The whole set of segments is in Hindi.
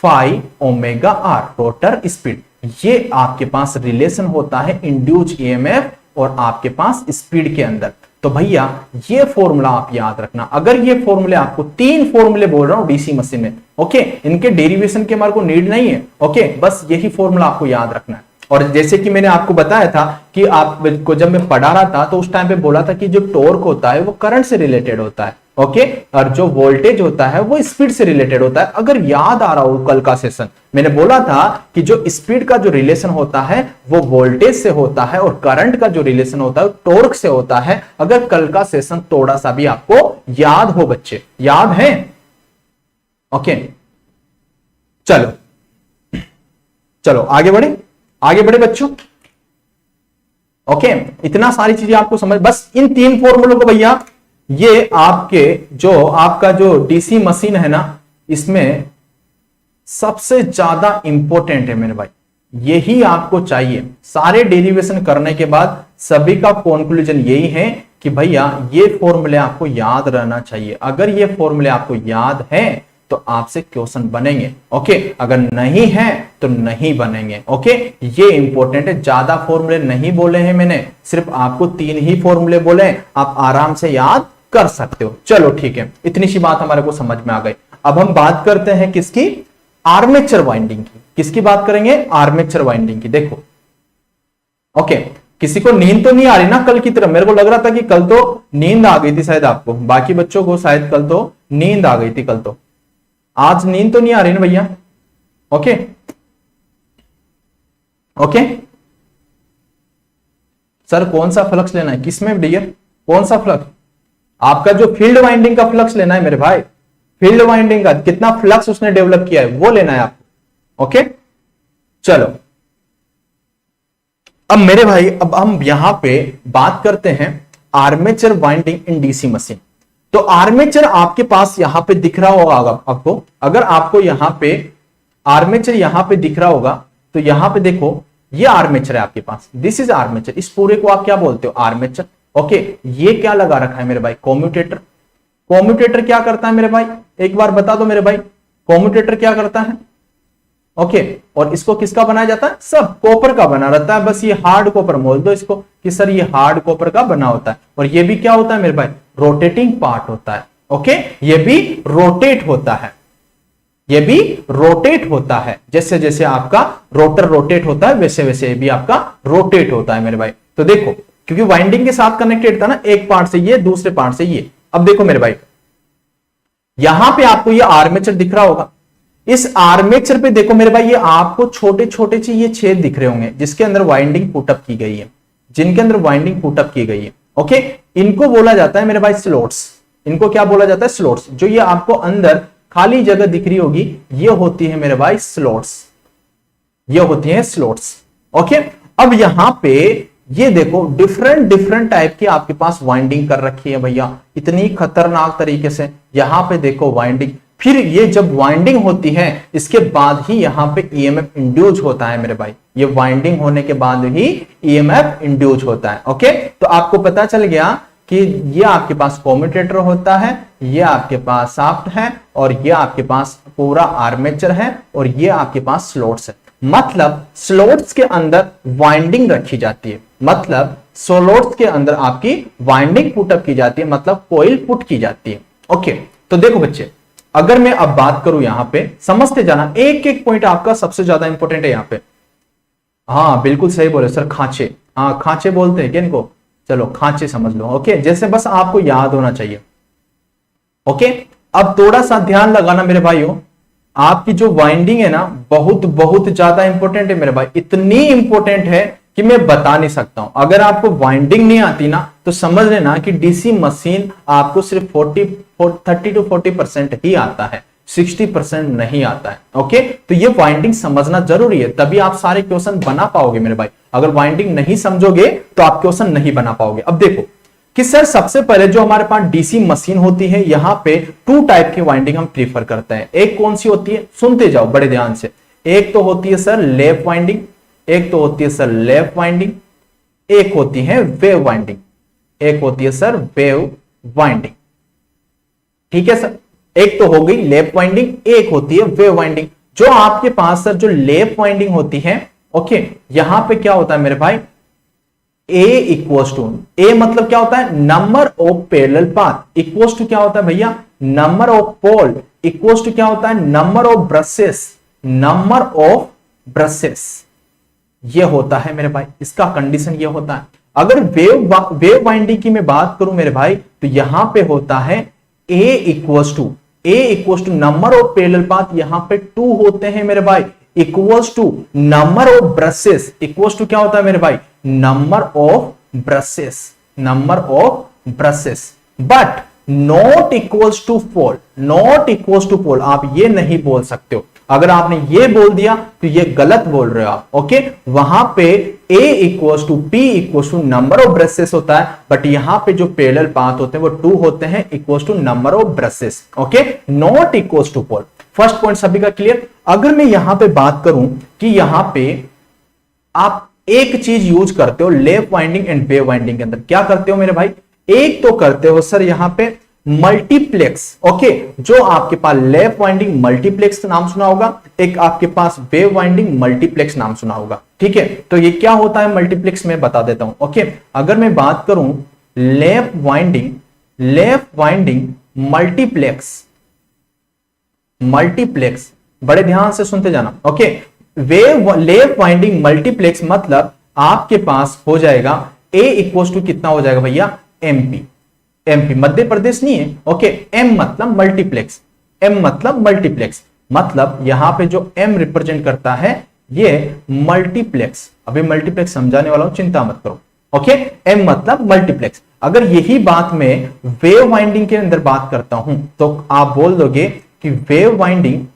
Phi omega r rotor speed. ये आपके पास रिलेशन होता है इंड्यूस ईएमएफ और आपके पास स्पीड के अंदर। तो भैया ये फॉर्मूला आप याद रखना। अगर ये फॉर्मूले आपको, 3 फॉर्मूले बोल रहा हूं डीसी मशीन में, ओके, इनके डेरिवेशन के हमारे को नीड नहीं है, ओके, बस यही फॉर्मूला आपको याद रखना है। और जैसे कि मैंने आपको बताया था कि आपको जब मैं पढ़ा रहा था तो उस टाइम पे बोला था कि जो टॉर्क होता है वो करंट से रिलेटेड होता है, ओके, और जो वोल्टेज होता है वो स्पीड से रिलेटेड होता है। अगर याद आ रहा हो कल का सेशन, मैंने बोला था कि जो स्पीड का जो रिलेशन होता है वो वोल्टेज से होता है और करंट का जो रिलेशन होता है टॉर्क से होता है। अगर कल का सेशन थोड़ा सा भी आपको याद हो बच्चे, याद है? ओके, चलो चलो आगे बढ़े, आगे बढ़े बच्चों। ओके, इतना सारी चीजें आपको समझ, बस इन 3 फॉर्मूलों को भैया, ये आपके जो आपका जो डीसी मशीन है ना, इसमें सबसे ज्यादा इंपॉर्टेंट है मेरे भाई, यही आपको चाहिए। सारे डेरिवेशन करने के बाद सभी का कंक्लूजन यही है कि भैया ये फॉर्मूले आपको याद रहना चाहिए। अगर ये फॉर्मूले आपको याद है तो आपसे क्वेश्चन बनेंगे, ओके, अगर नहीं है तो नहीं बनेंगे, ओके। ये इंपॉर्टेंट है, ज्यादा फॉर्मूले नहीं बोले हैं मैंने, सिर्फ आपको 3 ही फॉर्मूले बोले, आप आराम से याद कर सकते हो। चलो ठीक है, इतनी सी बात हमारे को समझ में आ गई। अब हम बात करते हैं किसकी? आर्मेचर वाइंडिंग की। किसकी बात करेंगे? आर्मेचर वाइंडिंग की। देखो, ओके, किसी को नींद तो नहीं आ रही ना कल की तरह? मेरे को लग रहा था कि कल तो नींद आ गई थी शायद आपको, बाकी बच्चों को शायद कल तो नींद आ गई थी, कल तो। आज नींद तो नहीं आ रही ना भैया? ओके ओके सर, कौन सा फ्लक्स लेना है? किसमें डियर? कौन सा फ्लक्स? आपका जो फील्ड वाइंडिंग का फ्लक्स लेना है मेरे भाई, फील्ड वाइंडिंग का कितना फ्लक्स उसने डेवलप किया है वो लेना है आपको, ओके। चलो अब मेरे भाई, अब हम यहां पे बात करते हैं armature winding in DC machine. तो आर्मेचर आपके पास यहां पे दिख रहा होगा आपको, अगर आपको यहां पे आर्मेचर यहां पे दिख रहा होगा तो यहां पे देखो, ये आर्मेचर है आपके पास, दिस इज आर्मेचर। इस पूरे को आप क्या बोलते हो? Armature, okay. ये क्या लगा रखा है मेरे भाई? कॉम्यूटेटर। कॉम्यूटेटर क्या करता है मेरे भाई? एक बार बता दो मेरे भाई, कॉम्यूटेटर क्या करता है? ओके, और इसको किसका बनाया जाता है? सब कॉपर का बना रहता है, बस ये हार्ड कॉपर बोल दो इसको कि सर ये हार्ड कॉपर का बना होता है। और ये भी क्या होता है मेरे भाई? रोटेटिंग पार्ट होता है, ओके। ये भी रोटेट होता है, ये भी रोटेट होता है। जैसे जैसे आपका रोटर रोटेट होता है वैसे वैसे ये भी आपका रोटेट होता है मेरे भाई। तो देखो, क्योंकि वाइंडिंग के साथ कनेक्टेड था ना, एक पार्ट से ये, दूसरे पार्ट से ये। अब देखो मेरे भाई, यहां पे आपको ये आर्मेचर दिख रहा होगा। इस आर्मेचर पे देखो मेरे भाई, ये आपको छोटे छोटे से ये छेद दिख रहे होंगे जिसके अंदर वाइंडिंग पुटअप की गई है, जिनके अंदर वाइंडिंग पुटअप की गई है, ओके। इनको बोला जाता है मेरे भाई स्लॉट्स। इनको क्या बोला जाता है? स्लॉट्स। जो ये आपको अंदर खाली जगह दिख रही होगी, ये होती है मेरे भाई स्लॉट्स, ये होती है स्लॉट्स, ओके। अब यहां पे ये देखो, डिफरेंट डिफरेंट टाइप की आपके पास वाइंडिंग कर रखी है भैया, इतनी खतरनाक तरीके से। यहां पे देखो वाइंडिंग, फिर ये जब वाइंडिंग होती है इसके बाद ही यहां पे ईएमएफ इंड्यूस होता है मेरे भाई। ये वाइंडिंग होने के बाद ही ईएमएफ इंड्यूस होता है, ओके। तो आपको पता चल गया कि ये आपके पास कम्यूटेटर होता है, ये आपके पास शाफ्ट है, और ये आपके पास पूरा आर्मेचर है, और ये आपके पास स्लॉट्स है। मतलब स्लॉट्स के अंदर वाइंडिंग रखी जाती है, मतलब स्लॉट्स के अंदर आपकी वाइंडिंग पुटअप की जाती है, मतलब कोइल पुट की जाती है, ओके। तो देखो बच्चे, अगर मैं अब बात करूं यहां पे, समझते जाना, एक एक पॉइंट आपका सबसे ज्यादा इंपॉर्टेंट है यहां पे। हाँ बिल्कुल सही बोले सर, खांचे। हाँ खांचे बोलते हैं क्या इनको? चलो खांचे समझ लो, ओके। जैसे बस आपको याद होना चाहिए, ओके। अब थोड़ा सा ध्यान लगाना मेरे भाइयों, आपकी जो वाइंडिंग है ना, बहुत बहुत ज्यादा इंपॉर्टेंट है मेरे भाई। इतनी इंपॉर्टेंट है कि मैं बता नहीं सकता हूं। अगर आपको वाइंडिंग नहीं आती ना तो समझ लेना कि डीसी मशीन आपको सिर्फ 30 to 40% ही आता है, 60% नहीं आता है, ओके। तो ये वाइंडिंग समझना जरूरी है, तभी आप सारे क्वेश्चन बना पाओगे मेरे भाई। अगर वाइंडिंग नहीं समझोगे तो आप क्वेश्चन नहीं बना पाओगे। अब देखो कि सर सबसे पहले जो हमारे पास डीसी मशीन होती है, यहां पे 2 टाइप की वाइंडिंग हम प्रीफर करते हैं। एक कौन सी होती है? सुनते जाओ बड़े ध्यान से। एक तो होती है सर लैप वाइंडिंग, एक तो होती है सर लैप वाइंडिंग, एक होती है वेव वाइंडिंग, एक होती है सर वेव वाइंडिंग। ठीक है सर, एक तो हो गई लैप वाइंडिंग, एक होती है वेव वाइंडिंग। जो आपके पास सर जो लेफ्ट वाइंडिंग होती है, ओके, यहां पे क्या होता है मेरे भाई, ए इक्वल्स टू, ए मतलब क्या होता है, number of parallel path, equals to क्या होता है भैया, number of pole, equals to क्या होता है, number of brushes, number of brushes, ये होता है मेरे भाई, इसका कंडीशन ये होता है। अगर वेव वाइंडिंग की मैं बात करूं मेरे भाई, तो यहां पे होता है A equals to number of parallel path, यहां पे 2 होते हैं मेरे भाई, equals to number of brushes, equals to क्या होता है मेरे भाई, number of brushes, but not equals to pole, not equals to pole, आप ये नहीं बोल सकते हो। अगर आपने ये बोल दिया तो ये गलत बोल रहे हो आप, ओके। वहां पे A equals to P equals to number of brushes होता है, बट यहां पे जो पैरेलल पाथ होते हैं वो 2 होते हैं, equals to number of brushes, okay, not equals to pole. First point सभी का क्लियर। अगर मैं यहां पे बात करूं कि यहां पे आप एक चीज यूज करते हो left winding and wave winding के अंदर, क्या करते हो मेरे भाई, एक तो करते हो सर यहां पे मल्टीप्लेक्स, ओके, जो आपके पास लेफ्ट वाइंडिंग मल्टीप्लेक्स नाम सुना होगा, एक आपके पास वेव वाइंडिंग मल्टीप्लेक्स नाम सुना होगा, ठीक है। तो ये क्या होता है मल्टीप्लेक्स, में बता देता हूं, ओके। अगर मैं बात करूं लेफ्ट वाइंडिंग मल्टीप्लेक्स, बड़े ध्यान से सुनते जाना, ओके। लेफ्ट वाइंडिंग मल्टीप्लेक्स मतलब आपके पास हो जाएगा ए इक्वल्स टू कितना हो जाएगा भैया, एमपी, मध्य प्रदेश नहीं है, ओके। एम मतलब मल्टीप्लेक्स, मतलब यहां पे जो एम रिप्रेजेंट करता है ये मल्टीप्लेक्स, अभी मल्टीप्लेक्स समझाने वाला हूं, चिंता मत करो, ओके। एम मतलब मल्टीप्लेक्स। अगर यही बात मैं वेव वाइंडिंग के अंदर बात करता हूं तो आप बोल दोगे कि वेव वाइंडिंग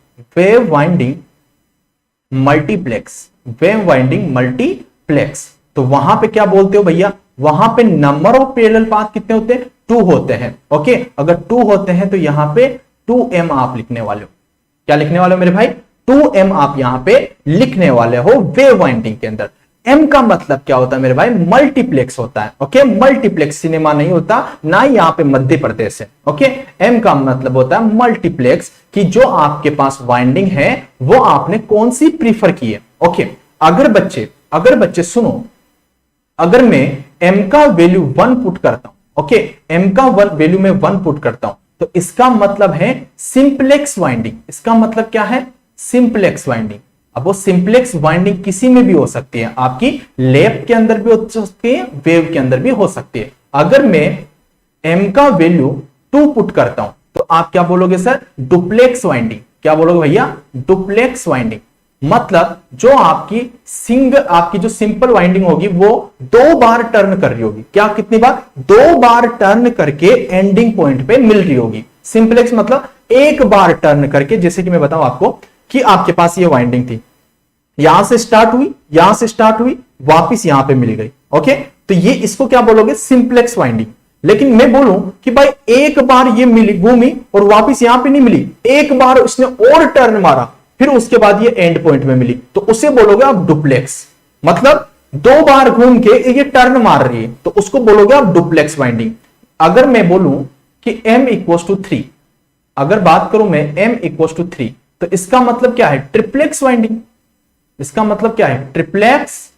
मल्टीप्लेक्स, तो वहां पे क्या बोलते हो भैया, वहां पे नंबर ऑफ पैरेलल पाथ कितने होते हैं, 2 होते हैं, ओके। अगर 2 होते हैं तो यहां पे 2m आप लिखने वाले हो, क्या लिखने वाले हो मेरे भाई, 2m आप यहां पे लिखने वाले हो वेव वाइंडिंग के अंदर। m का मतलब क्या होता है मेरे भाई, मल्टीप्लेक्स होता है, ओके। मल्टीप्लेक्स सिनेमा नहीं होता, ना ही यहां पे मध्य प्रदेश है, ओके। m का मतलब होता है मल्टीप्लेक्स, कि जो आपके पास वाइंडिंग है वो आपने कौन सी प्रीफर की है, ओके। अगर बच्चे सुनो, अगर मैं m का वैल्यू 1 पुट करता हूं, ओके, m का वैल्यू में 1 पुट करता हूं, तो इसका मतलब है सिंपलेक्स वाइंडिंग। इसका मतलब क्या है, सिंपलेक्स वाइंडिंग। अब वो सिंपलेक्स वाइंडिंग किसी में भी हो सकती है, आपकी लेफ्ट के अंदर भी हो सकती है, वेव के अंदर भी हो सकती है। अगर मैं m का वैल्यू 2 पुट करता हूं तो आप क्या बोलोगे सर, डुप्लेक्स वाइंडिंग। क्या बोलोगे भैया, डुप्लेक्स वाइंडिंग। मतलब जो आपकी जो सिंपल वाइंडिंग होगी वो 2 बार टर्न कर रही होगी, क्या, कितनी बार, 2 बार टर्न करके एंडिंग पॉइंट पे मिल रही होगी। सिंपलेक्स मतलब 1 बार टर्न करके, जैसे कि मैं बताऊं आपको कि आपके पास ये वाइंडिंग थी, यहां से स्टार्ट हुई, वापिस यहां पे मिल गई, ओके। तो ये इसको क्या बोलोगे, सिंपलेक्स वाइंडिंग। लेकिन मैं बोलूं कि भाई एक बार ये मिली, घूमी और वापिस यहां पे नहीं मिली, एक बार उसने और टर्न मारा, फिर उसके बाद ये एंड पॉइंट में मिली, तो उसे बोलोगे आप डुप्लेक्स। मतलब 2 बार घूम के ये टर्न मार रही है, तो उसको बोलोगे आप डुप्लेक्स वाइंडिंग। अगर मैं बोलूं कि m इक्वल्स टू 3, अगर बात करूं मैं m इक्वल्स टू 3, तो इसका मतलब क्या है, ट्रिप्लेक्स वाइंडिंग। इसका मतलब क्या है, ट्रिप्लेक्स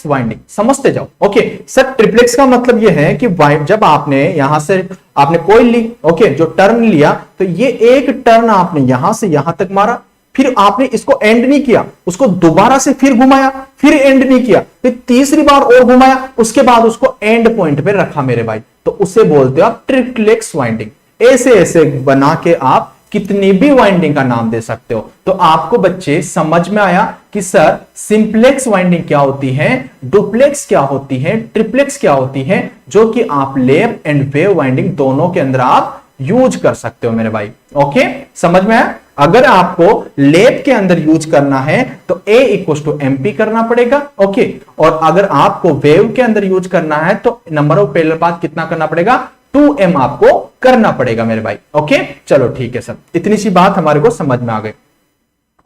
वाइंडिंग, समझते जाओ, ओके। सर ट्रिप्लेक्स का मतलब यह है कि जब आपने यहां से आपने कॉइल ली, ओके, जो टर्न लिया, तो ये एक टर्न आपने यहां से यहां तक मारा, फिर आपने इसको एंड नहीं किया, उसको दोबारा से फिर घुमाया, फिर एंड नहीं किया, फिर तीसरी बार और घुमाया, उसके बाद उसको एंड पॉइंट पे रखा मेरे भाई, तो उसे बोलते हो आप ट्रिप्लेक्स वाइंडिंग। ऐसे बना के आप कितनी भी वाइंडिंग का नाम दे सकते हो। तो आपको बच्चे समझ में आया कि सर सिंपलेक्स वाइंडिंग क्या होती है, डुप्लेक्स क्या होती है, ट्रिप्लेक्स क्या होती है, जो कि आप लेफ्ट एंड वेव वाइंडिंग दोनों के अंदर आप यूज कर सकते हो मेरे भाई, ओके। समझ में आया। अगर आपको लेफ्ट के अंदर यूज करना है तो A इक्वल टू एमपी करना पड़ेगा, ओके। और अगर आपको वेव के अंदर यूज करना है तो नंबर ऑफ पैरेलल पाथ कितना करना पड़ेगा, 2m आपको करना पड़ेगा मेरे भाई, ओके। चलो ठीक है सर, इतनी सी बात हमारे को समझ में आ गई,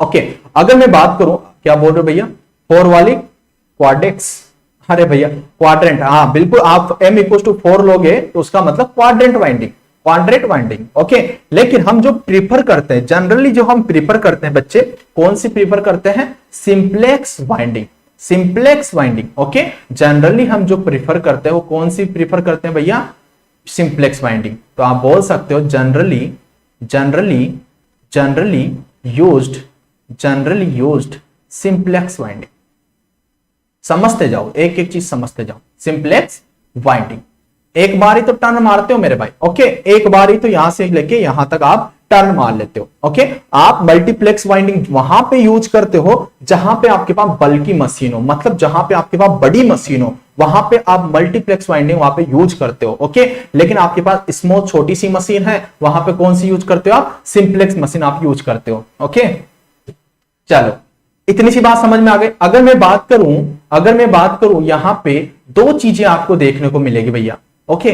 ओके। अगर मैं बात करूं, क्या बोल रहे हो भैया, 4 वाली क्वाड्रेंट्स, अरे भैया क्वाड्रेंट, हाँ बिल्कुल, आप m इक्वल टू 4 लोगे तो उसका मतलब quadrant winding, quadrant winding. Okay, लेकिन हम जो प्रीफर करते हैं, जनरली जो हम प्रीफर करते हैं बच्चे, कौन सी प्रीफर करते हैं? Simplex winding, simplex winding. Okay, generally हम जो प्रीफर करते हैं वो कौन सी प्रीफर करते हैं भैया? Simplex winding. तो आप बोल सकते हो जनरली यूज्ड सिंप्लेक्स वाइंडिंग। समझते जाओ, एक एक चीज समझते जाओ। सिंप्लेक्स वाइंडिंग, एक बार ही तो टर्न मारते हो मेरे भाई। ओके, एक बार ही तो यहां से लेके यहां तक आप टर्न मार लेते हो। ओके, आप मल्टीप्लेक्स वाइंडिंग वहां पे यूज करते हो जहां पे आपके पास बल्कि मशीन हो, मतलब जहां पे आपके पास बड़ी मशीन हो वहां पे आप मल्टीप्लेक्स वाइंडिंग वहां पे यूज करते हो। ओके, लेकिन आपके पास स्मॉल छोटी सी मशीन है, वहां पे कौन सी यूज करते हो आप? सिंप्लेक्स मशीन आप यूज करते हो। ओके, चलो इतनी सी बात समझ में आ गई। अगर मैं बात करूं यहां पे दो चीजें आपको देखने को मिलेगी भैया। ओके,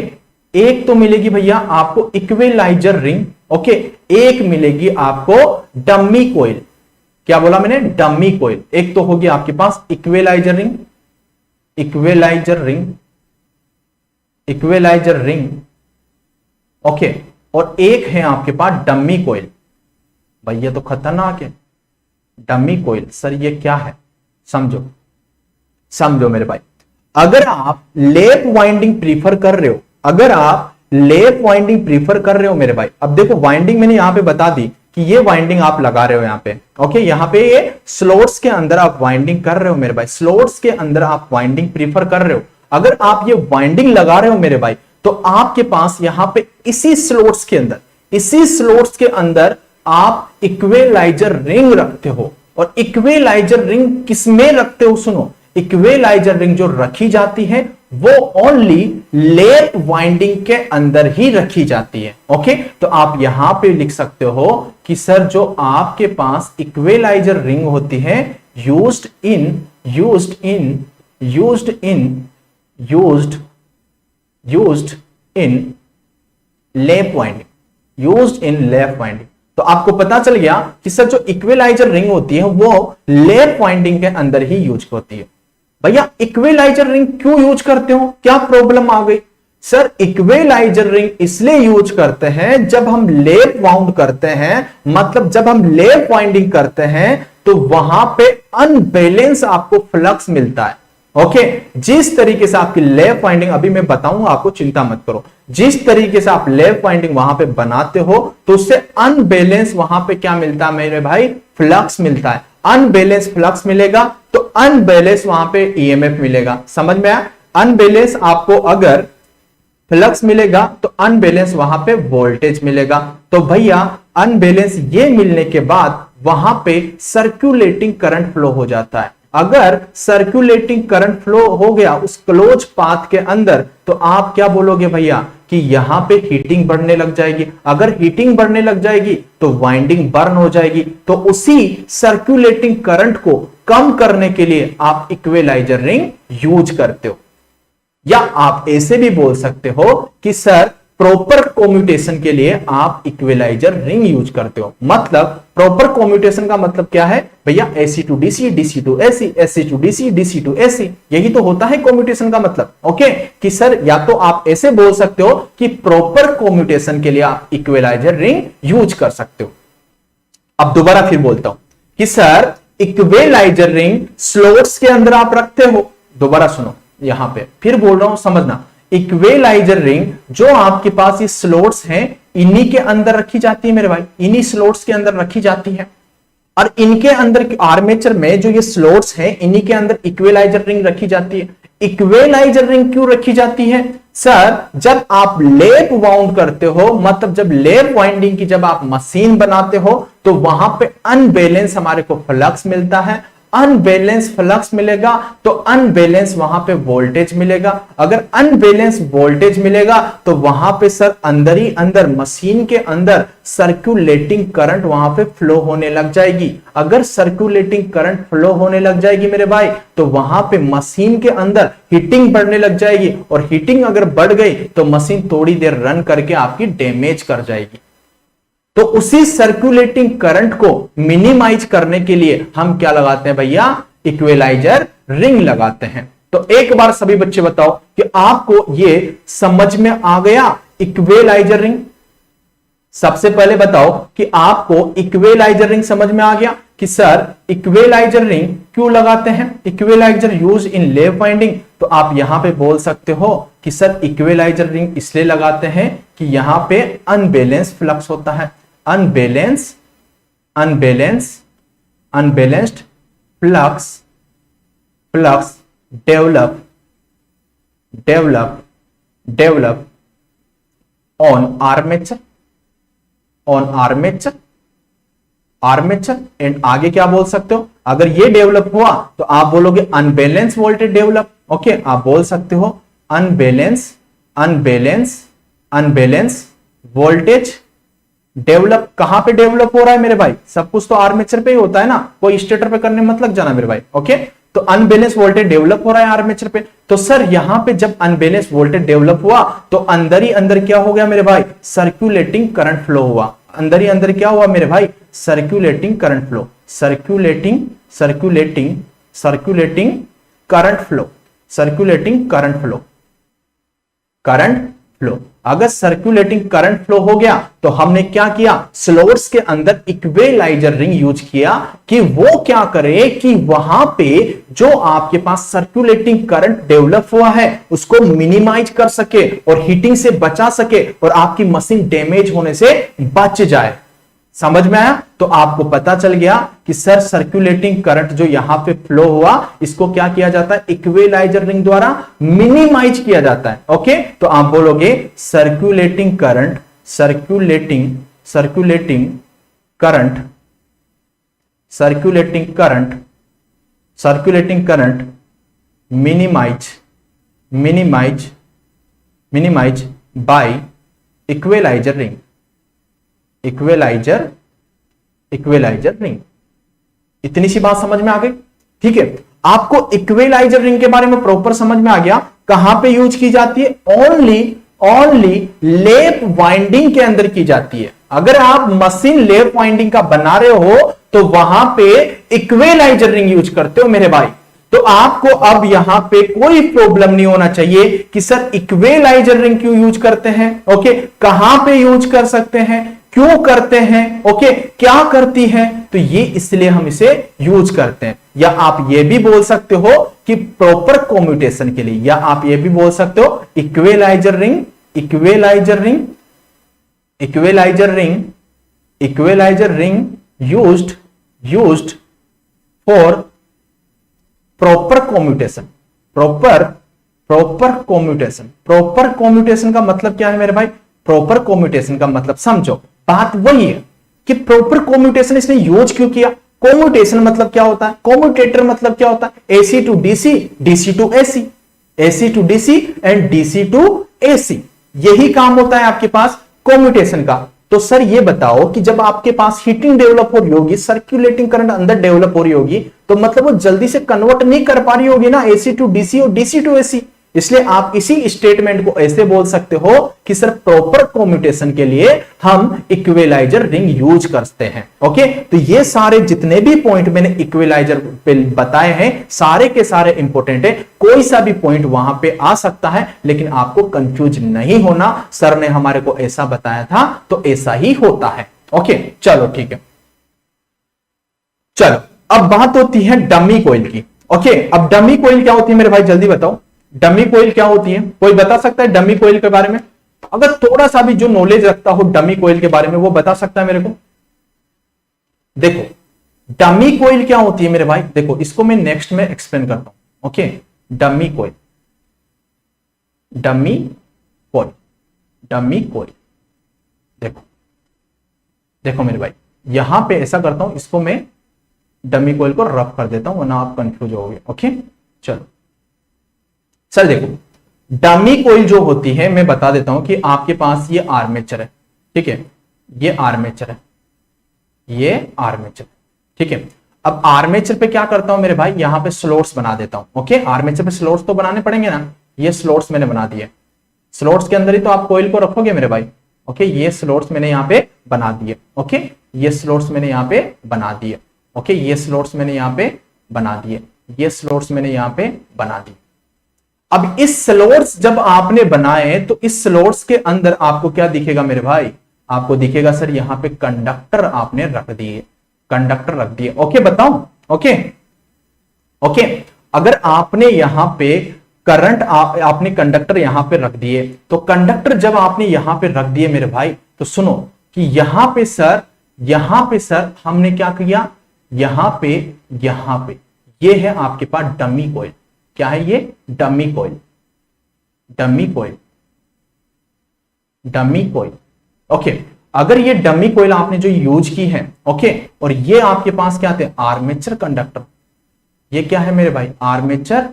एक तो मिलेगी भैया आपको इक्विलाइजर रिंग। ओके, एक मिलेगी आपको डमी कोयल। क्या बोला मैंने? डमी कोयल। एक तो होगी आपके पास इक्विलाइजर रिंग। ओके, और एक है आपके पास डमी कोयल। भैया तो खतरनाक है डमी कोयल। सर ये क्या है? समझो मेरे भाई, अगर आप लैप वाइंडिंग प्रीफर कर रहे हो, मेरे भाई, अब देखो वाइंडिंग मैंने यहां पे बता दी कि ये वाइंडिंग आप लगा रहे हो यहां पे। ओके, यहां पे ये स्लॉट्स के अंदर आप वाइंडिंग कर रहे हो मेरे भाई, स्लॉट्स के अंदर आप वाइंडिंग प्रीफर कर रहे हो। अगर आप ये वाइंडिंग लगा रहे हो मेरे भाई, तो आपके पास यहां पे इसी स्लॉट्स के अंदर आप इक्विलाइजर रिंग रखते हो। और इक्विलाइजर रिंग किसमें रखते हो? सुनो, इक्विलाइजर रिंग जो रखी जाती है वो ओनली लैप वाइंडिंग के अंदर ही रखी जाती है। ओके, तो आप यहां पे लिख सकते हो कि सर जो आपके पास इक्विलाइजर रिंग होती है यूज्ड इन लैप वाइंडिंग। तो आपको पता चल गया कि सर जो इक्विलाइजर रिंग होती है वो लैप वाइंडिंग के अंदर ही यूज होती है। भैया इक्विलाइजर रिंग क्यों यूज करते हो? क्या प्रॉब्लम आ गई? सर इक्विलाइजर रिंग इसलिए यूज करते हैं जब हम लैप वाउंड करते हैं, मतलब जब हम लैप वाइंडिंग करते हैं तो वहां पे अनबैलेंस आपको फ्लक्स मिलता है। ओके, जिस तरीके से आपकी लैप वाइंडिंग अभी मैं बताऊंगा आपको, चिंता मत करो, जिस तरीके से आप लैप वाइंडिंग वहां पे बनाते हो तो उससे अनबैलेंस वहां पे क्या मिलता है मेरे भाई? फ्लक्स मिलता है। अनबैलेंस फ्लक्स मिलेगा तो अनबैलेंस वहां पे ईएमएफ मिलेगा। समझ में आया? अनबैलेंस आपको अगर फ्लक्स मिलेगा तो अनबैलेंस वहां पे वोल्टेज मिलेगा। तो भैया अनबैलेंस ये मिलने के बाद वहां पे सर्कुलेटिंग करंट फ्लो हो जाता है। अगर सर्कुलेटिंग करंट फ्लो हो गया उस क्लोज पाथ के अंदर, तो आप क्या बोलोगे भैया कि यहां पे हीटिंग बढ़ने लग जाएगी। अगर हीटिंग बढ़ने लग जाएगी तो वाइंडिंग बर्न हो जाएगी। तो उसी सर्कुलेटिंग करंट को कम करने के लिए आप इक्विलाइजर रिंग यूज करते हो। या आप ऐसे भी बोल सकते हो कि सर प्रॉपर कम्यूटेशन के लिए आप इक्विलाइजर रिंग यूज करते हो। मतलब प्रॉपर कम्यूटेशन का मतलब क्या है भैया? AC to DC, DC to AC, AC to DC, DC to AC, यही तो होता है कम्यूटेशन का मतलब। ओके, कि सर या तो आप ऐसे बोल सकते हो कि प्रॉपर कम्यूटेशन के लिए आप इक्विलाइजर रिंग यूज कर सकते हो। अब दोबारा फिर बोलता हूं कि सर इक्विलाइजर रिंग स्लॉट्स के अंदर आप रखते हो। दोबारा सुनो, यहां पे फिर बोल रहा हूं, समझना। इक्विलाइजर रिंग जो आपके पास ये स्लॉट्स हैं इन्हीं के अंदर रखी जाती है मेरे भाई, इन्हीं स्लॉट्स के अंदर रखी जाती है। और इनके अंदर आर्मेचर में जो ये स्लॉट्स हैं इन्हीं के अंदर इक्विलाइजर रिंग रखी जाती है। इक्विलाइजर रिंग क्यों रखी जाती है? सर जब आप लैप वाउंड करते हो, मतलब जब लैप वाइंडिंग की जब आप मशीन बनाते हो तो वहां पे अनबैलेंस हमारे को फ्लक्स मिलता है। अनबैलेंस फ्लक्स मिलेगा तो अनबैलेंस वहां पे वोल्टेज मिलेगा। अगर अनबैलेंस वोल्टेज मिलेगा तो वहां पे सर अंदर ही अंदर मशीन के अंदर सर्कुलेटिंग करंट वहां पे फ्लो होने लग जाएगी। अगर सर्कुलेटिंग करंट फ्लो होने लग जाएगी मेरे भाई तो वहां पे मशीन के अंदर हीटिंग बढ़ने लग जाएगी। और हीटिंग अगर बढ़ गई तो मशीन थोड़ी देर रन करके आपकी डैमेज कर जाएगी। तो उसी सर्कुलेटिंग करंट को मिनिमाइज करने के लिए हम क्या लगाते हैं भैया? इक्विलाइजर रिंग लगाते हैं। तो एक बार सभी बच्चे बताओ कि आपको ये समझ में आ गया इक्विलाइजर रिंग? सबसे पहले बताओ कि आपको इक्विलाइजर रिंग समझ में आ गया कि सर इक्विलाइजर रिंग क्यों लगाते हैं, equaliser use in lap winding. तो आप यहां पे बोल सकते हो कि सर इक्विलाइजर रिंग इसलिए लगाते हैं कि यहां पे अनबैलेंस फ्लक्स होता है, unbalanced flux develop on armature and आगे क्या बोल सकते हो, अगर ये डेवलप हुआ तो आप बोलोगे अनबैलेंस वोल्टेज डेवलप। ओके, आप बोल सकते हो अनबैलेंस वोल्टेज डेवलप। कहां पे डेवलप हो रहा है मेरे भाई, सब कुछ तो आर्मेचर पे ही होता है ना, कोई स्टेटर पे करने मत लग जाना मेरे भाई। ओके, तो अनबैलेंस वोल्टेज डेवलप हो रहा है आर्मेचर पे। तो सर यहां पे जब अनबैलेंस वोल्टेज डेवलप हुआ तो अंदर ही अंदर क्या हो गया मेरे भाई, सर्कुलेटिंग करंट फ्लो हुआ। अंदर ही अंदर क्या हुआ मेरे भाई, circulating current flow, circulating current flow. अगर सर्कुलेटिंग करंट फ्लो हो गया तो हमने क्या किया, स्लोट्स के अंदर इक्विलाइजर रिंग यूज किया कि वो क्या करे कि वहां पे जो आपके पास सर्कुलेटिंग करंट डेवलप हुआ है उसको मिनिमाइज कर सके और हीटिंग से बचा सके और आपकी मशीन डैमेज होने से बच जाए। समझ में आया? तो आपको पता चल गया कि सर सर्कुलेटिंग करंट जो यहां पे फ्लो हुआ इसको क्या किया जाता है, इक्विलाइजर रिंग द्वारा मिनिमाइज किया जाता है। ओके, तो आप बोलोगे circulating current minimise by equaliser ring, equaliser ring. इतनी सी बात समझ में आ गई? ठीक है, आपको इक्विलाइजर रिंग के बारे में प्रॉपर समझ में आ गया। कहां पे यूज की जाती है, ओनली लैप वाइंडिंग के अंदर की जाती है। अगर आप मशीन लैप वाइंडिंग का बना रहे हो तो वहां पे इक्विलाइजर रिंग यूज करते हो मेरे भाई। तो आपको अब यहां पे कोई प्रॉब्लम नहीं होना चाहिए कि सर इक्विलाइजर रिंग क्यों यूज करते हैं। ओके, कहां पे यूज कर सकते हैं, क्यों करते हैं, ओके, क्या करती है, तो ये इसलिए हम इसे यूज करते हैं। या आप ये भी बोल सकते हो कि प्रॉपर कम्यूटेशन के लिए, या आप ये भी बोल सकते हो equaliser ring used for proper commutation का मतलब क्या है मेरे भाई, प्रॉपर कम्यूटेशन का मतलब समझो, बात वही है कि प्रॉपर कम्यूटेशन इसने यूज क्यों किया। कम्यूटेशन मतलब क्या होता है, कम्यूटेटर मतलब क्या होता है, AC to DC, DC to AC, AC to DC and DC to AC, यही काम होता है आपके पास कम्यूटेशन का। तो सर ये बताओ कि जब आपके पास हीटिंग डेवलप हो रही होगी, सर्कुलेटिंग करंट अंदर डेवलप हो रही होगी, तो मतलब वो जल्दी से कन्वर्ट नहीं कर पा रही होगी ना एसी टू डीसी और डीसी टू एसी। इसलिए आप इसी स्टेटमेंट को ऐसे बोल सकते हो कि सर प्रॉपर कम्यूटेशन के लिए हम इक्विलाइजर रिंग यूज करते हैं। ओके, तो ये सारे जितने भी पॉइंट मैंने इक्विलाइजर पे बताए हैं सारे के सारे इंपॉर्टेंट है। कोई सा भी पॉइंट वहां पे आ सकता है, लेकिन आपको कंफ्यूज नहीं होना, सर ने हमारे को ऐसा बताया था तो ऐसा ही होता है। ओके, चलो ठीक है। चलो अब बात होती है डमी कॉइल की। ओके, अब डमी कॉइल क्या होती है मेरे भाई, जल्दी बताओ डमी कॉइल क्या होती है, कोई बता सकता है डमी कॉइल के बारे में? अगर थोड़ा सा भी जो नॉलेज रखता हो डमी कॉइल के बारे में वो बता सकता है मेरे को। देखो डमी कॉइल क्या होती है मेरे भाई, देखो इसको मैं नेक्स्ट में एक्सप्लेन करता हूं। ओके, डमी कॉइल, देखो देखो मेरे भाई, यहां पे ऐसा करता हूं, इसको मैं डमी कॉइल को रफ कर देता हूं वरना आप कंफ्यूज होगे। ओके, चलो सर देखो डमी कॉइल जो होती है मैं बता देता हूं कि आपके पास ये आर्मेचर है, ठीक है, ये आर्मेचर है, ठीक है। अब आर्मेचर पे क्या करता हूं मेरे भाई, यहां पे स्लॉट्स बना देता हूं। ओके, आर्मेचर पे स्लॉट्स तो बनाने पड़ेंगे ना, ये स्लॉट्स मैंने बना दिए, स्लॉट्स के अंदर ही तो आप कॉइल को रखोगे मेरे भाई। ओके, ये स्लॉट्स मैंने यहां पे बना दिए। ओके, ये स्लॉट्स मैंने यहां पे बना दिए। ओके, ये स्लॉट्स मैंने यहां पे बना दिए, ये स्लॉट्स मैंने यहां पे बना दिए। अब इस स्लॉट्स जब आपने बनाए तो इस स्लॉट्स के अंदर आपको क्या दिखेगा मेरे भाई, आपको दिखेगा सर यहां पे कंडक्टर आपने रख दिए, कंडक्टर रख दिए। ओके बताओ, ओके ओके। अगर आपने यहां पे करंट आपने कंडक्टर यहां पे रख दिए, तो कंडक्टर जब आपने यहां पे रख दिए मेरे भाई, तो सुनो कि यहां पे सर हमने क्या किया, यहां पे ये है आपके पास डमी कॉइल। क्या है ये? Dummy coil, dummy coil, dummy coil. Okay, अगर ये डमी कॉइल आपने जो यूज की है, ओके, और ये आपके पास क्या थे? Armature conductor. ये क्या है मेरे भाई? Armature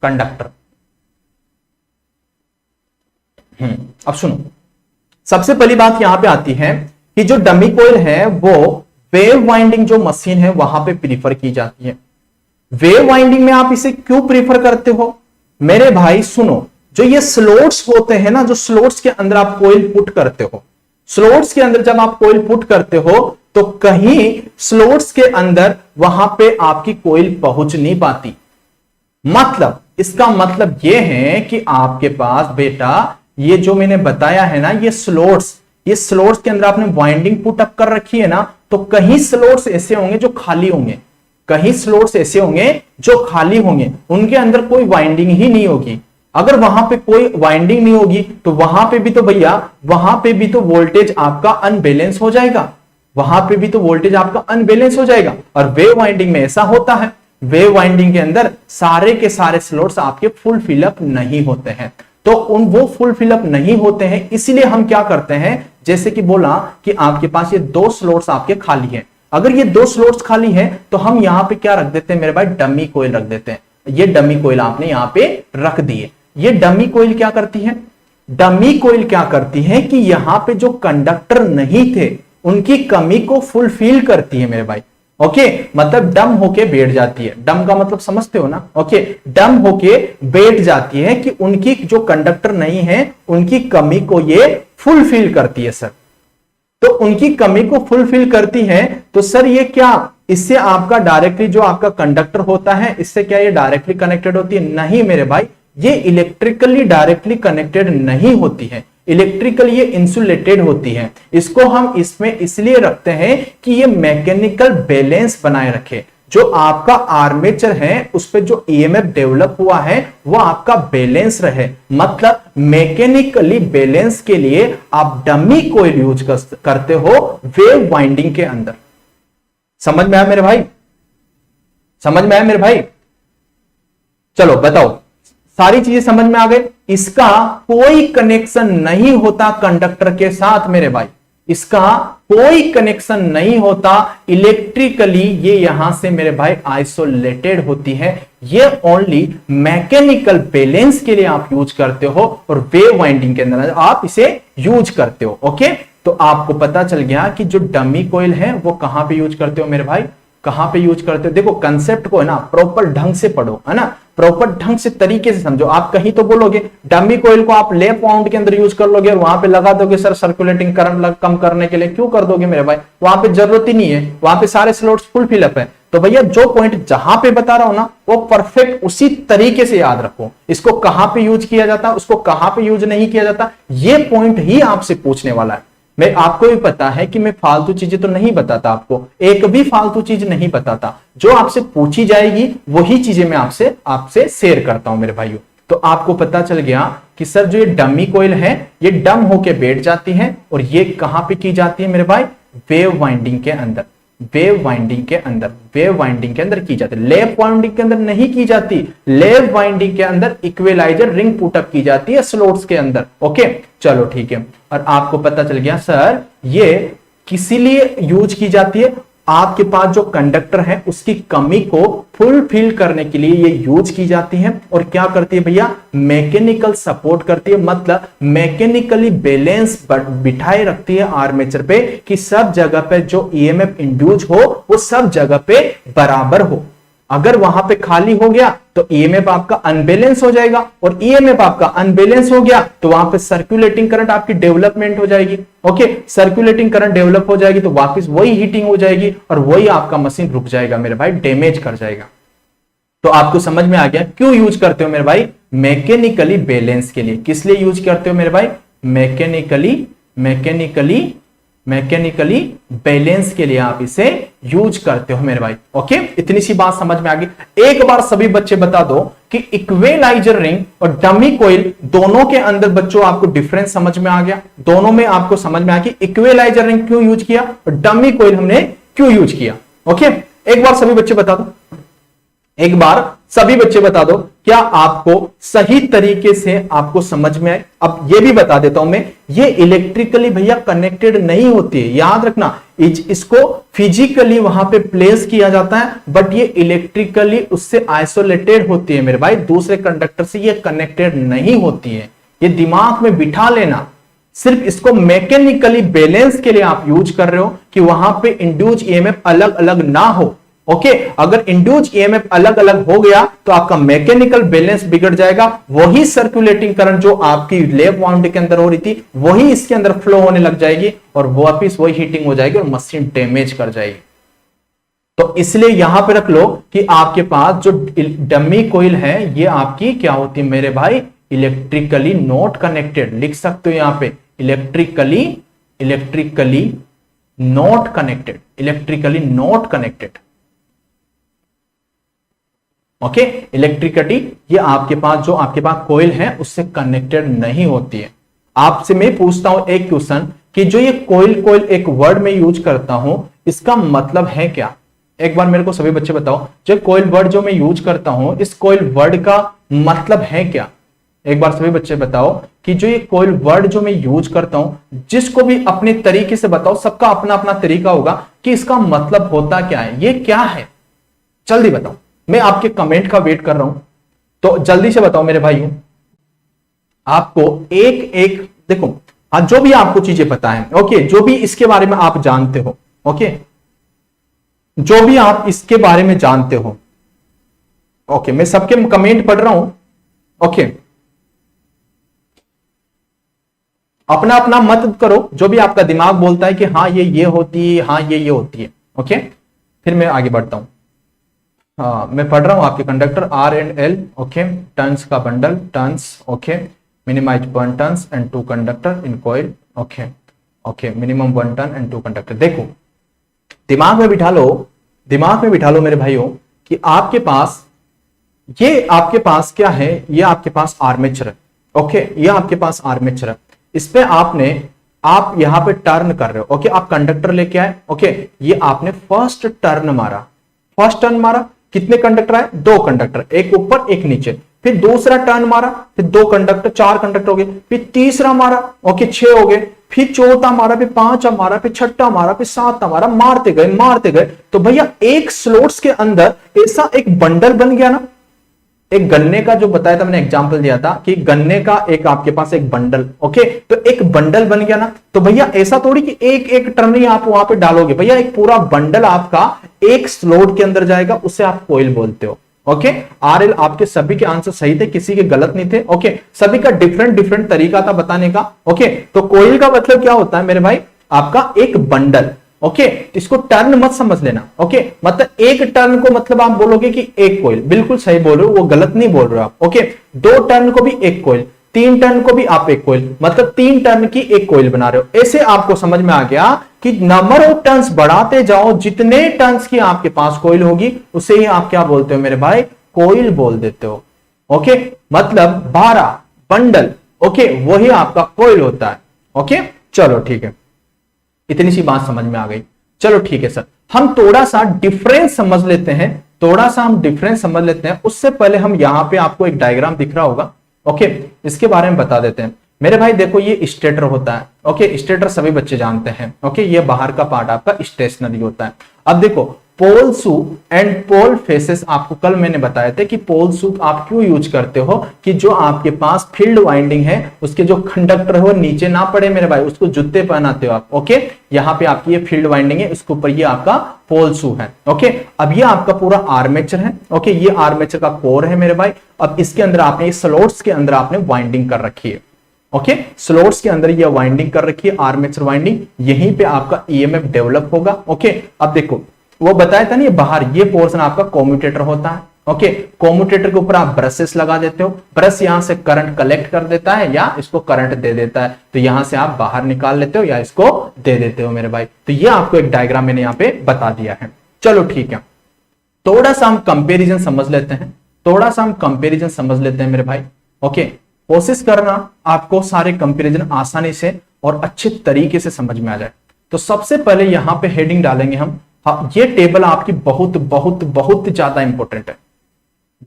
conductor. अब सुनो, सबसे पहली बात यहां पे आती है कि जो डमी कॉइल है वो वेव वाइंडिंग जो मशीन है वहां पे प्रीफर की जाती है। वेव वाइंडिंग में आप इसे क्यों प्रीफर करते हो मेरे भाई? सुनो, जो ये स्लोट्स होते हैं ना, जो स्लोट्स के अंदर आप कॉइल पुट करते हो, स्लोट्स के अंदर जब आप कॉइल पुट करते हो तो कहीं स्लोट्स के अंदर वहां पे आपकी कॉइल पहुंच नहीं पाती। मतलब इसका मतलब यह है कि आपके पास बेटा ये जो मैंने बताया है ना, ये स्लोट्स के अंदर आपने वाइंडिंग पुट अप कर रखी है ना, तो कहीं स्लोट्स ऐसे होंगे जो खाली होंगे, कहीं स्लोट्स ऐसे होंगे जो खाली होंगे, उनके अंदर कोई वाइंडिंग ही नहीं होगी। अगर वहां पे कोई वाइंडिंग नहीं होगी तो वहां पे भी तो भैया, वहां पे भी तो वोल्टेज आपका अनबैलेंस हो जाएगा, वहां पे भी तो वोल्टेज आपका अनबैलेंस हो जाएगा। और वेव वाइंडिंग में ऐसा होता है, वेव वाइंडिंग के अंदर सारे के सारे स्लॉट्स आपके फुल फिलअप नहीं होते हैं, तो वो फुल फिलअप नहीं होते हैं, इसलिए हम क्या करते हैं, जैसे कि बोला कि आपके पास ये 2 स्लॉट्स आपके खाली हैं। अगर ये 2 स्लॉट्स खाली हैं तो हम यहां पे क्या रख देते हैं मेरे भाई? डमी कॉइल रख देते हैं। ये डमी कॉइल आपने यहां पे रख दिए। ये डमी कॉइल क्या करती है? डमी कॉइल क्या करती है कि यहां पे जो कंडक्टर नहीं थे उनकी कमी को फुलफिल करती है मेरे भाई। ओके, मतलब डम होके बैठ जाती है। डम का मतलब समझते हो ना? ओके, डम होके बैठ जाती है कि उनकी जो कंडक्टर नहीं है उनकी कमी को ये फुलफिल करती है सर। तो उनकी कमी को फुलफिल करती है तो सर ये क्या, इससे आपका डायरेक्टली जो आपका कंडक्टर होता है इससे क्या ये डायरेक्टली कनेक्टेड होती है? नहीं मेरे भाई, ये इलेक्ट्रिकली डायरेक्टली कनेक्टेड नहीं होती है, इलेक्ट्रिकल ये इंसुलेटेड होती है। इसको हम इसमें इसलिए रखते हैं कि ये मैकेनिकल बैलेंस बनाए रखे। जो आपका आर्मेचर है उस पे जो ईएमएफ डेवलप हुआ है वो आपका बैलेंस रहे, मतलब मैकेनिकली बैलेंस के लिए आप डमी कॉइल यूज करते हो वेव वाइंडिंग के अंदर। समझ में आया मेरे भाई? समझ में आया मेरे भाई? चलो बताओ, सारी चीजें समझ में आ गई। इसका कोई कनेक्शन नहीं होता कंडक्टर के साथ मेरे भाई, इसका कोई कनेक्शन नहीं होता इलेक्ट्रिकली, ये यहां से मेरे भाई आइसोलेटेड होती है। ये ओनली मैकेनिकल बैलेंस के लिए आप यूज करते हो और वेव वाइंडिंग के अंदर आप इसे यूज करते हो। ओके, तो आपको पता चल गया कि जो डमी कॉइल है वो कहां पे यूज करते हो मेरे भाई, कहां पे यूज करते हो। देखो कंसेप्ट को है ना प्रॉपर ढंग से पढ़ो, है ना, प्रॉपर ढंग से तरीके से समझो। आप कहीं तो बोलोगे डमी कॉइल को आप लैप वाउंड के अंदर यूज कर लोगे और वहां पे लगा दोगे सर सर्कुलेटिंग करंट कम करने के लिए, क्यों कर दोगे मेरे भाई? वहां पे जरूरत ही नहीं है, वहां पे सारे स्लॉट्स फुल फिलअप है। तो भैया जो पॉइंट जहां पे बता रहा हूं ना वो परफेक्ट उसी तरीके से याद रखो। इसको कहां पे यूज किया जाता है, उसको कहां पे यूज नहीं किया जाता, ये पॉइंट ही आपसे पूछने वाला है। मैं आपको भी पता है कि मैं फालतू चीजें तो नहीं बताता, आपको एक भी फालतू चीज नहीं बताता। जो आपसे पूछी जाएगी वही चीजें मैं आपसे शेयर करता हूं मेरे भाइयों। तो आपको पता चल गया कि सर जो ये डमी कॉइल है ये डम होके बैठ जाती है और ये कहां पे की जाती है मेरे भाई? वेव वाइंडिंग के अंदर, वेव वाइंडिंग के अंदर, वेव वाइंडिंग के अंदर की जाती है। लैप वाइंडिंग के अंदर नहीं की जाती, लैप वाइंडिंग के अंदर इक्विलाइजर रिंग पुटअप की जाती है स्लॉट्स के अंदर। ओके चलो ठीक है। और आपको पता चल गया सर ये किसी लिए यूज की जाती है, आपके पास जो कंडक्टर है उसकी कमी को फुलफिल करने के लिए ये यूज की जाती है। और क्या करती है भैया? मैकेनिकल सपोर्ट करती है, मतलब मैकेनिकली बैलेंस बिठाए रखती है आर्मेचर पे कि सब जगह पे जो ईएमएफ इंड्यूस हो वो सब जगह पे बराबर हो। अगर वहां पे खाली हो गया तो ईएमएफ आपका अनबैलेंस हो जाएगा, और ईएमएफ आपका अनबैलेंस हो गया तो वहां पे सर्कुलेटिंग करंट आपकी डेवलपमेंट हो जाएगी। ओके, सर्कुलेटिंग करंट डेवलप हो जाएगी तो वापस वही हीटिंग हो जाएगी और वही आपका मशीन रुक जाएगा मेरे भाई, डैमेज कर जाएगा। तो आपको समझ में आ गया क्यों यूज करते हो मेरे भाई? मैकेनिकली बैलेंस के लिए। किस लिए यूज करते हो मेरे भाई? मैकेनिकली मैकेनिकली बैलेंस के लिए आप इसे यूज करते हो मेरे भाई। ओके, इतनी सी बात समझ में आ गई। एक बार सभी बच्चे बता दो कि इक्विलाइजर रिंग और डमी कोइल दोनों के अंदर बच्चों आपको डिफरेंस समझ में आ गया? दोनों में आपको समझ में आ गया इक्विलाइजर रिंग क्यों यूज किया और डमी कोइल हमने क्यों यूज किया? ओके, एक बार सभी बच्चे बता दो, एक बार सभी बच्चे बता दो, क्या आपको सही तरीके से आपको समझ में आए? अब ये भी बता देता हूं मैं, ये इलेक्ट्रिकली भैया कनेक्टेड नहीं होती है, याद रखना। इसको फिजिकली वहां पे प्लेस किया जाता है, बट ये इलेक्ट्रिकली उससे आइसोलेटेड होती है मेरे भाई, दूसरे कंडक्टर से ये कनेक्टेड नहीं होती है। ये दिमाग में बिठा लेना। सिर्फ इसको मैकेनिकली बैलेंस के लिए आप यूज कर रहे हो कि वहां पे इंड्यूस ईएमएफ अलग अलग ना हो। ओके, अगर इंड्यूस ईएमएफ अलग अलग हो गया तो आपका मैकेनिकल बैलेंस बिगड़ जाएगा, वही सर्कुलेटिंग करंट जो आपकी लैप वाउंड के अंदर हो रही थी वही इसके अंदर फ्लो होने लग जाएगी और वापिस वही हीटिंग हो जाएगी और मशीन डैमेज कर जाएगी। तो इसलिए यहां पे रख लो कि आपके पास जो डमी कोइल है ये आपकी क्या होती है मेरे भाई? Electrically not connected. लिख सकते हो यहां पे electrically not connected. Okay, electricity ये आपके पास जो आपके पास कोइल है उससे कनेक्टेड नहीं होती है। आपसे मैं पूछता हूं एक क्वेश्चन कि जो ये कोइल एक वर्ड में यूज करता हूं इसका मतलब है क्या? एक बार मेरे को सभी बच्चे बताओ, जो कोइल वर्ड जो मैं यूज करता हूं इस कोइल वर्ड का मतलब है क्या? एक बार सभी बच्चे बताओ कि जो ये कोइल वर्ड जो मैं यूज करता हूं, जिसको भी अपने तरीके से बताओ, सबका अपना अपना तरीका होगा कि इसका मतलब होता क्या है, ये क्या है? जल्दी बताओ, मैं आपके कमेंट का वेट कर रहा हूं, तो जल्दी से बताओ मेरे भाइयों। आपको एक एक देखो, जो भी आपको चीजें पता है, ओके, जो भी इसके बारे में आप जानते हो, ओके, जो भी आप इसके बारे में जानते हो, ओके, मैं सबके कमेंट पढ़ रहा हूं, ओके, अपना अपना मत करो, जो भी आपका दिमाग बोलता है कि हाँ ये होती है, हाँ ये होती है, ओके। फिर मैं आगे बढ़ता हूं। हाँ, मैं पढ़ रहा हूं आपके conductor R and L, okay, turns का bundle, turns, okay, minimize 1 turns and 2 conductor in coil, okay, minimum 1 turn and 2 conductor. देखो, दिमाग में बिठा लो मेरे भाइयों कि आपके पास क्या है, ये आपके पास आर्मेचर है, ओके, ये आपके पास आर्मेचर है। इस पे आप यहां पे टर्न कर रहे हो, ओके, आप कंडक्टर लेके आए, ओके, ये आपने फर्स्ट टर्न मारा, कितने कंडक्टर आए? 2 कंडक्टर, एक ऊपर एक नीचे। फिर दूसरा टर्न मारा, फिर 2 कंडक्टर, 4 कंडक्टर हो गए। फिर तीसरा मारा, ओके, 6 हो गए। फिर चौथा मारा, फिर 5 मारा, फिर छठा मारा, फिर 7 मारा, मारते गए। तो भैया एक स्लोट्स के अंदर ऐसा एक बंडल बन गया ना। एक गन्ने का जो बताया था मैंने, एग्जांपल दिया था कि गन्ने का एक आपके पास एक बंडल, ओके, तो एक बंडल बन गया ना। तो भैया ऐसा थोड़ी कि एक एक टर्न ही आप वहां पे डालोगे, भैया एक पूरा बंडल आपका एक स्लोट के अंदर जाएगा, उसे आप कोइल बोलते हो, ओके। आरएल आपके सभी के आंसर सही थे, किसी के गलत नहीं थे, ओके, सभी का डिफरेंट तरीका था बताने का, ओके। तो कोइल का मतलब क्या होता है मेरे भाई? आपका एक बंडल, ओके, इसको टर्न मत समझ लेना, ओके, मतलब एक टर्न को मतलब आप बोलोगे कि एक कोइल, बिल्कुल सही बोल रहे हो, वो गलत नहीं बोल रहे हो आप, ओके। 2 टर्न को भी एक कोइल, 3 टर्न को भी आप एक कोइल, मतलब 3 टर्न की एक कोइल बना रहे हो। ऐसे आपको समझ में आ गया कि नंबर ऑफ टर्न्स बढ़ाते जाओ, जितने टर्न्स की आपके पास कोइल होगी उसे ही आप क्या बोलते हो मेरे भाई? कोइल बोल देते हो, ओके, मतलब 12 बंडल, ओके, वही आपका कोइल होता है, ओके। चलो ठीक है, इतनी सी बात समझ में आ गई। चलो ठीक है सर, हम थोड़ा सा डिफरेंस समझ लेते हैं। उससे पहले हम यहां पे आपको एक डायग्राम दिख रहा होगा, ओके, इसके बारे में बता देते हैं मेरे भाई। देखो, ये स्टेटर होता है, ओके, स्टेटर सभी बच्चे जानते हैं, ओके, ये बाहर का पार्ट आपका स्टेशनरी होता है। अब देखो, पोल सूप एंड पोल फेसेस, आपको कल मैंने बताया था कि पोल सूप आप क्यों यूज करते हो कि जो आपके पास फील्ड वाइंडिंग है उसके जो कंडक्टर है वो नीचे ना पड़े मेरे भाई, उसको जूते पहनाते हो आप, ओके। यहाँ पे आपकी ये फील्ड वाइंडिंग है, इसके ऊपर ये आपका पोल सूप है, ओके। अब ये आपका पूरा आर्मेचर है, ओके, ये आर्मेचर का कोर है मेरे भाई। अब इसके अंदर आपने स्लॉट्स के अंदर आपने वाइंडिंग कर रखी है, ओके, स्लॉट्स के अंदर ये वाइंडिंग कर रखी है, आर्मेचर वाइंडिंग, यहीं पे आपका ईएमएफ डेवलप होगा, ओके। अब देखो, वो बताया था ना, ये बाहर ये पोर्शन आपका कम्यूटेटर होता है, ओके, कोम्यूटेटर के ऊपर आप ब्रशेस लगा देते हो, ब्रश यहां से करंट कलेक्ट कर देता है या इसको करंट दे देता है, तो यहां से आप बाहर निकाल लेते हो या इसको दे देते हो मेरे भाई। तो ये आपको एक डायग्राम मैंने यहां पे बता दिया है। चलो ठीक है, थोड़ा सा हम कंपेरिजन समझ लेते हैं, थोड़ा सा हम कंपेरिजन समझ लेते हैं मेरे भाई। ओके, कोशिश करना आपको सारे कंपेरिजन आसानी से और अच्छे तरीके से समझ में आ जाए। तो सबसे पहले यहां पे हेडिंग डालेंगे हम, हाँ, ये टेबल आपकी बहुत बहुत बहुत ज्यादा इंपॉर्टेंट है।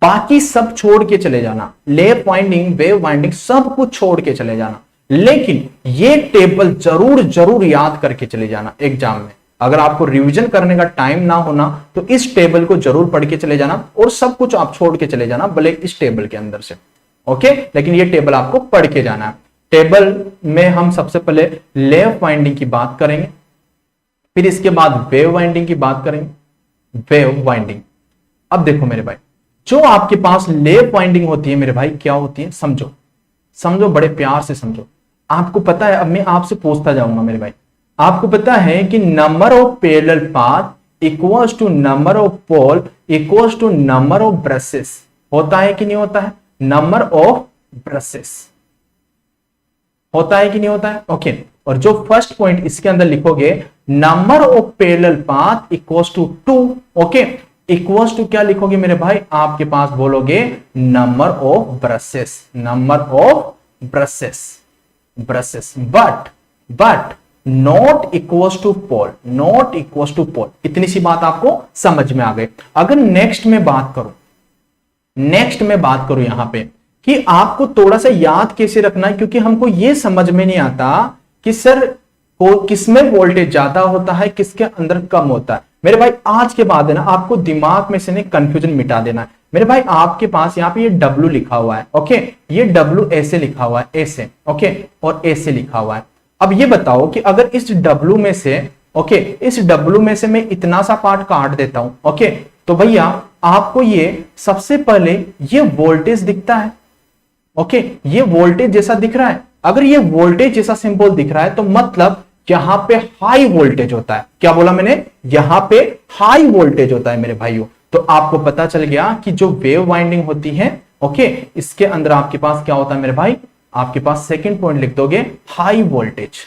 बाकी सब छोड़ के चले जाना, लैप वाइंडिंग, वेव वाइंडिंग, सब कुछ छोड़ के चले जाना, लेकिन ये टेबल जरूर जरूर याद करके चले जाना एग्जाम में। अगर आपको रिवीजन करने का टाइम ना होना तो इस टेबल को जरूर पढ़ के चले जाना, और सब कुछ आप छोड़ के चले जाना भले इस टेबल के अंदर से। ओके, लेकिन ये टेबल आपको पढ़ के जाना है। टेबल में हम सबसे पहले लैप वाइंडिंग की बात करेंगे, फिर इसके बाद वेव वाइंडिंग की बात करेंगे। वेव वाइंडिंग, अब देखो मेरे भाई, जो आपके पास लैप वाइंडिंग होती है मेरे भाई, क्या होती है समझो, समझो, बड़े प्यार से समझो। आपको पता है, अब मैं आपसे पूछता जाऊंगा मेरे भाई, आपको पता है कि number of parallel path equals to number of pole equals to number of brushes, होता है कि नहीं होता है? नंबर ऑफ ब्रशेस होता है कि नहीं होता है? ओके, और जो फर्स्ट पॉइंट इसके अंदर लिखोगे, number of parallel path equals to 2, okay, equals to क्या लिखोगे मेरे भाई? आपके पास बोलोगे number of brushes, number of brushes, brushes, but not equals to pole, not equals to pole. इतनी सी बात आपको समझ में आ गई। अगर नेक्स्ट में बात करूं यहां पे कि आपको थोड़ा सा याद कैसे रखना है, क्योंकि हमको यह समझ में नहीं आता कि सर को किसमें वोल्टेज ज्यादा होता है, किसके अंदर कम होता है। मेरे भाई आज के बाद है ना, आपको दिमाग में से ने कंफ्यूजन मिटा देना है मेरे भाई। आपके पास यहाँ पे ये W लिखा हुआ है, ओके, ये W ऐसे लिखा हुआ है, ऐसे, ओके, और ऐसे लिखा हुआ है। अब ये बताओ कि अगर इस W में से, ओके, इस W में से मैं इतना सा पार्ट काट देता हूं, ओके, तो भैया आपको ये सबसे पहले ये वोल्टेज दिखता है, ओके, ये वोल्टेज जैसा दिख रहा है। अगर ये वोल्टेज जैसा सिंबल दिख रहा है तो मतलब यहां पे हाई वोल्टेज होता है। क्या बोला मैंने? यहां पे हाई वोल्टेज होता है मेरे भाइयों। तो आपको पता चल गया कि जो वेव वाइंडिंग होती है, ओके, इसके अंदर आपके पास क्या होता है मेरे भाई? आपके पास सेकंड पॉइंट लिख दोगे, high voltage,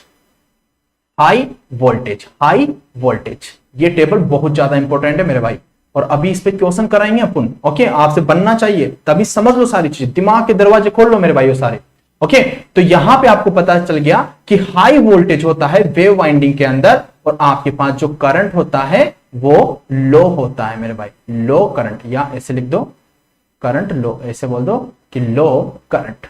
high voltage, high voltage. ये टेबल बहुत ज्यादा इंपॉर्टेंट है मेरे भाई, और अभी इस पे क्वेश्चन कराएंगे अपन, ओके, आपसे बनना चाहिए, तभी समझ लो सारी चीज, दिमाग के दरवाजे खोल लो मेरे भाइयों सारे। ओके, तो यहां पे आपको पता चल गया कि हाई वोल्टेज होता है वेव वाइंडिंग के अंदर, और आपके पास जो करंट होता है वो लो होता है मेरे भाई, लो करंट, या ऐसे लिख दो करंट लो, ऐसे बोल दो कि लो करंट।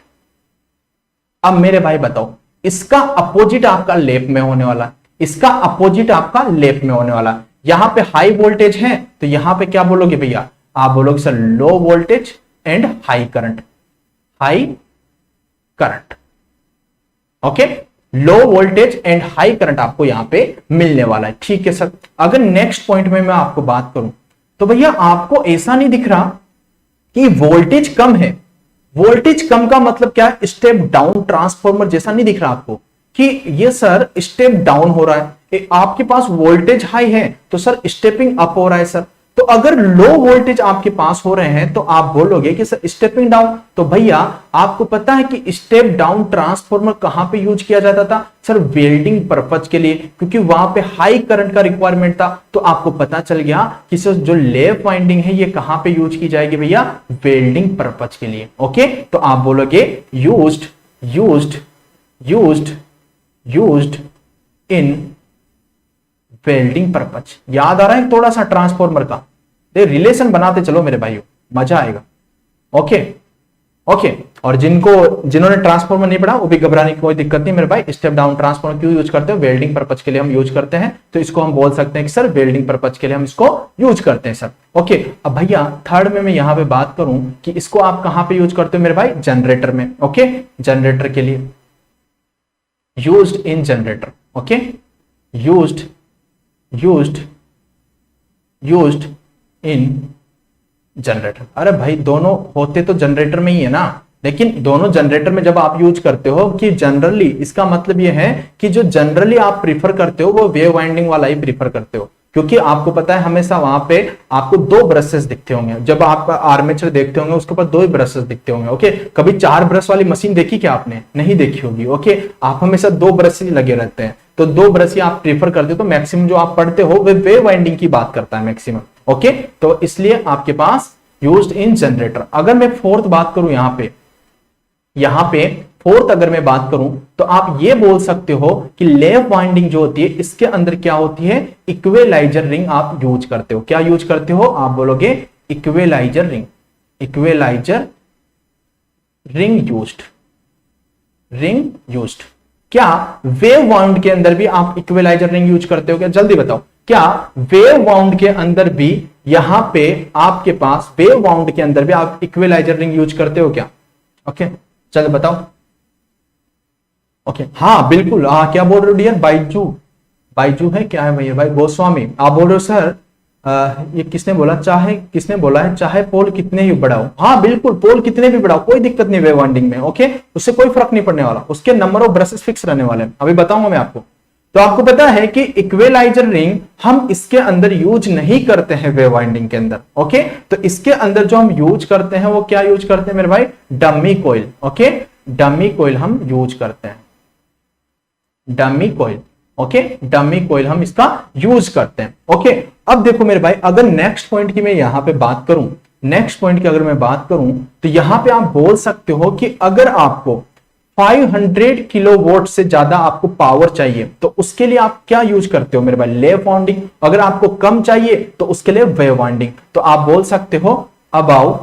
अब मेरे भाई बताओ, इसका अपोजिट आपका लेप में होने वाला है, इसका अपोजिट आपका लेप में होने वाला है। यहां पे हाई वोल्टेज है तो यहां पे क्या बोलोगे भैया? आप बोलोगे sir low voltage and high current, high current, okay, low voltage and high current आपको यहां पे मिलने वाला है। ठीक है सर, अगर नेक्स्ट पॉइंट में मैं आपको बात करूं तो भैया आपको ऐसा नहीं दिख रहा कि वोल्टेज कम है। वोल्टेज कम का मतलब क्या है? स्टेप डाउन ट्रांसफॉर्मर जैसा नहीं दिख रहा आपको कि ये सर स्टेप डाउन हो रहा है। आपके पास वोल्टेज हाई है तो सर स्टेपिंग अप हो रहा है सर। तो अगर लो वोल्टेज आपके पास हो रहे हैं तो आप बोलोगे कि सर स्टेपिंग डाउन। तो भैया आपको पता है कि स्टेप डाउन ट्रांसफॉर्मर कहां पे यूज किया जाता था? सर वेल्डिंग पर्पज के लिए, क्योंकि वहां पे हाई करंट का रिक्वायरमेंट था। तो आपको पता चल गया कि सर जो लैप वाइंडिंग है ये कहां पे यूज की जाएगी भैया? वेल्डिंग पर्पज के लिए। ओके, तो आप बोलोगे used used used used in welding purpose. याद आ रहा है थोड़ा सा ट्रांसफॉर्मर का? रिलेशन बनाते चलो मेरे भाइयों, मजा आएगा। ओके ओके, और जिन्होंने ट्रांसफॉर्मर नहीं पढ़ा वो भी घबराने की कोई दिक्कत नहीं मेरे भाई। स्टेप डाउन ट्रांसफॉर्मर क्यों यूज करते हो? वेल्डिंग पर्पज के लिए हम यूज करते हैं, तो इसको हम बोल सकते हैं कि सर वेल्डिंग पर्पज के लिए हम इसको यूज करते हैं सर। ओके, अब भैया थर्ड में मैं यहां पे बात करूं कि इसको आप कहां पे यूज करते हो मेरे भाई? जनरेटर में। ओके, जनरेटर के लिए used in generator. Okay, used in generator. अरे भाई दोनों होते तो जनरेटर में ही है ना, लेकिन दोनों जनरेटर में जब आप यूज करते हो कि जनरली, इसका मतलब यह है कि जो जनरली आप प्रीफर करते हो वो वेव वाइंडिंग वाला ही प्रीफर करते हो। क्योंकि आपको पता है हमेशा वहां पे आपको दो ब्रशेस दिखते होंगे, जब आप आर्मेचर देखते होंगे उसके ऊपर दो ही ब्रशेस दिखते होंगे। ओके, कभी 4 ब्रश वाली मशीन देखी क्या आपने? नहीं देखी होगी। ओके, आप हमेशा 2 ब्रश ही लगे रहते हैं, तो 2 ब्रश ही आप प्रीफर करते हो। तो मैक्सिमम जो आप पढ़ते हो वे वेव वाइंडिंग की बात करता है मैक्सिमम। ओके, तो इसलिए आपके पास यूज्ड इन जनरेटर। अगर मैं फोर्थ बात करूं यहां पे फोर्थ अगर मैं बात करूं तो आप ये बोल सकते हो कि लैप वाइंडिंग जो होती है इसके अंदर क्या होती है, इक्विलाइजर रिंग आप यूज करते हो। क्या यूज करते हो? आप बोलोगे equaliser ring. Equaliser ring used. क्या वेव वाउंड के अंदर भी आप इक्विलाइजर रिंग यूज करते हो क्या? जल्दी बताओ, क्या वेव वाउंड के अंदर भी यहां पे आपके पास वेव वाउंड के अंदर भी आप इक्विलाइजर रिंग यूज करते हो क्या? ओके, चलो बताओ। ओके, हाँ बिल्कुल। क्या बोल रहे हो डियर? बाइजू है क्या है भैया? भाई गोस्वामी आप बोल रहे हो सर ये किसने बोला? किसने बोला है चाहे पोल कितने ही बढ़ाओ? हाँ बिल्कुल, पोल कितने भी बढ़ाओ कोई दिक्कत नहीं वेव वाइंडिंग में। ओके, उससे कोई फर्क नहीं पड़ने वाला, उसके नंबर ऑफ ब्रशेस फिक्स रहने वाले हैं। अभी बताऊंगा मैं आपको। तो आपको पता है कि इक्विलाइजर रिंग हम इसके अंदर यूज नहीं करते हैं वेव वाइंडिंग के अंदर। ओके, तो इसके अंदर जो हम यूज करते हैं वो क्या यूज करते हैं मेरे भाई? Dummy coil. Okay, dummy coil हम यूज करते हैं, dummy coil. Okay, dummy coil हम इसका यूज करते हैं। ओके, अब देखो मेरे भाई, अगर नेक्स्ट पॉइंट की मैं यहां पे बात करूं, नेक्स्ट पॉइंट की अगर मैं बात करूं तो यहां पे आप बोल सकते हो कि अगर आपको 500 किलोवाट से ज्यादा आपको पावर चाहिए तो उसके लिए आप क्या यूज करते हो मेरे भाई? Lap winding. अगर आपको कम चाहिए तो उसके लिए वेव वाइंडिंग। तो आप बोल सकते हो about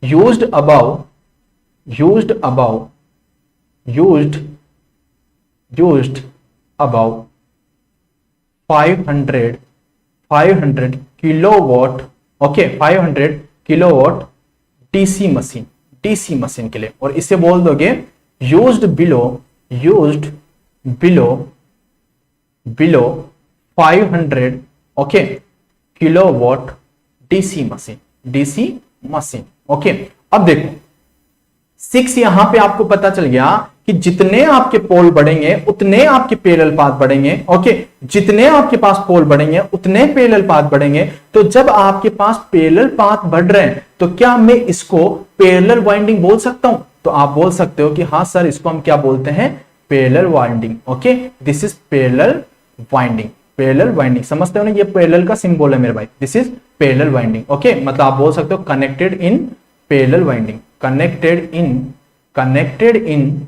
used about 500 kilowatt. Okay, 500 kilowatt DC machine के लिए। और इसे बोल दोगे used below 500 okay kilowatt DC machine. Okay, अब देखो 6 यहां पे आपको पता चल गया कि जितने आपके पोल बढ़ेंगे उतने आपके पैरेलल पाथ बढ़ेंगे। ओके, जितने आपके पास पोल बढ़ेंगे उतने पैरेलल पाथ बढ़ेंगे। तो जब आपके पास पैरेलल पाथ बढ़ रहे हैं तो क्या मैं इसको पैरेलल वाइंडिंग बोल सकता हूं? तो आप बोल सकते हो कि हाँ सर, इसको हम क्या बोलते हैं? Parallel winding. Okay, this is parallel winding. समझते हो ना, ये पैरेलल का सिंबल है मेरे भाई, this is parallel winding. Okay, मतलब आप बोल सकते हो connected in parallel winding, connected in